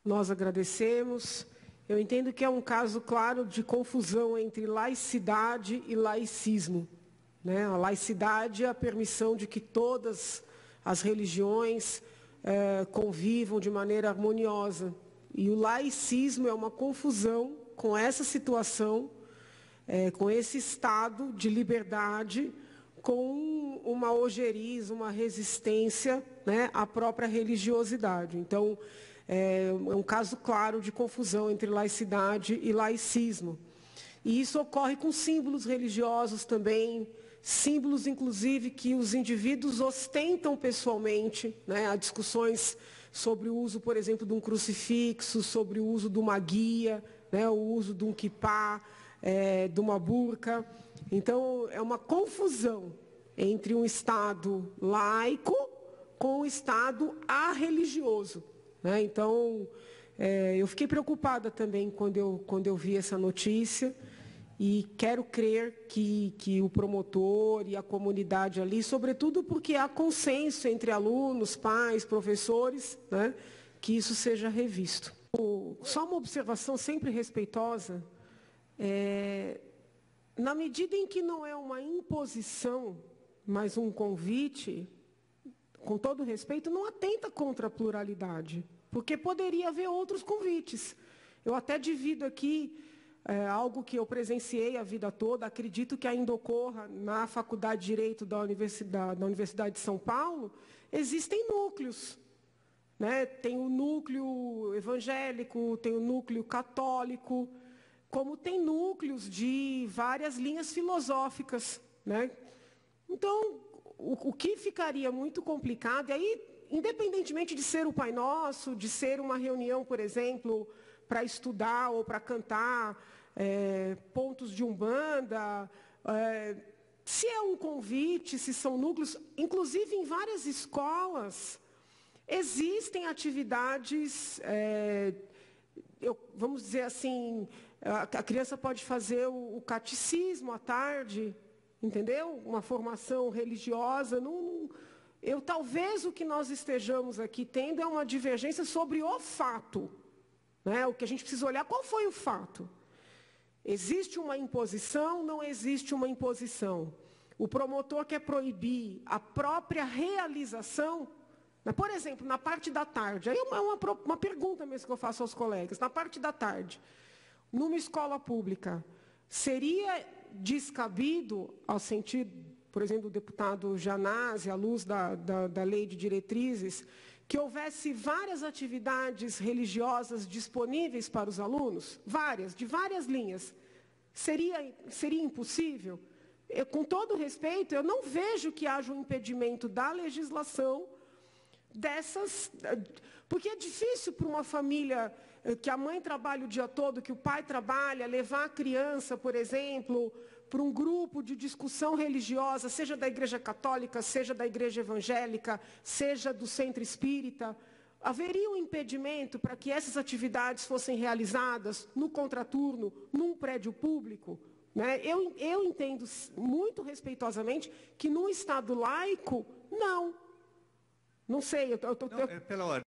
nós agradecemos. Eu entendo que é um caso claro de confusão entre laicidade e laicismo, né? A laicidade é a permissão de que todas as religiões convivam de maneira harmoniosa. E o laicismo é uma confusão com essa situação, com esse estado de liberdade, com uma ojeriza, uma resistência, né, à própria religiosidade. Então, é um caso claro de confusão entre laicidade e laicismo. E isso ocorre com símbolos religiosos também, símbolos, inclusive, que os indivíduos ostentam pessoalmente, né? Há discussões sobre o uso, por exemplo, de um crucifixo, sobre o uso de uma guia, né? O uso de um quipá, de uma burca. Então, é uma confusão entre um Estado laico com um Estado arreligioso, né? Então, eu fiquei preocupada também quando eu vi essa notícia e quero crer que o promotor e a comunidade ali, sobretudo porque há consenso entre alunos, pais, professores, né, que isso seja revisto. Só uma observação sempre respeitosa, na medida em que não é uma imposição, mas um convite, com todo respeito, não atenta contra a pluralidade, porque poderia haver outros convites. Eu até divido aqui algo que eu presenciei a vida toda, acredito que ainda ocorra na Faculdade de Direito da Universidade de São Paulo, existem núcleos, né? Tem o núcleo evangélico, tem o núcleo católico, como tem núcleos de várias linhas filosóficas, né? Então, o que ficaria muito complicado, e aí, independentemente de ser o Pai Nosso, de ser uma reunião, por exemplo, para estudar ou para cantar pontos de Umbanda, se é um convite, se são núcleos, inclusive em várias escolas, existem atividades, vamos dizer assim, a criança pode fazer o catecismo à tarde, entendeu? Uma formação religiosa. Talvez o que nós estejamos aqui tendo é uma divergência sobre o fato, né? O que a gente precisa olhar, qual foi o fato? Existe uma imposição, não existe uma imposição. O promotor quer proibir a própria realização, né? Por exemplo, na parte da tarde, aí é uma pergunta mesmo que eu faço aos colegas, na parte da tarde, numa escola pública, seria descabido, ao sentido, por exemplo, do deputado Janazzi, à luz da lei de diretrizes, que houvesse várias atividades religiosas disponíveis para os alunos? Várias, de várias linhas. Seria impossível? Com todo respeito, eu não vejo que haja um impedimento da legislação dessas... Porque é difícil para uma família que a mãe trabalha o dia todo, que o pai trabalha, levar a criança, por exemplo, para um grupo de discussão religiosa, seja da Igreja Católica, seja da Igreja Evangélica, seja do Centro Espírita. Haveria um impedimento para que essas atividades fossem realizadas no contraturno, num prédio público? Né? Eu entendo muito respeitosamente que num Estado laico, não. Não sei, Não, pela ordem.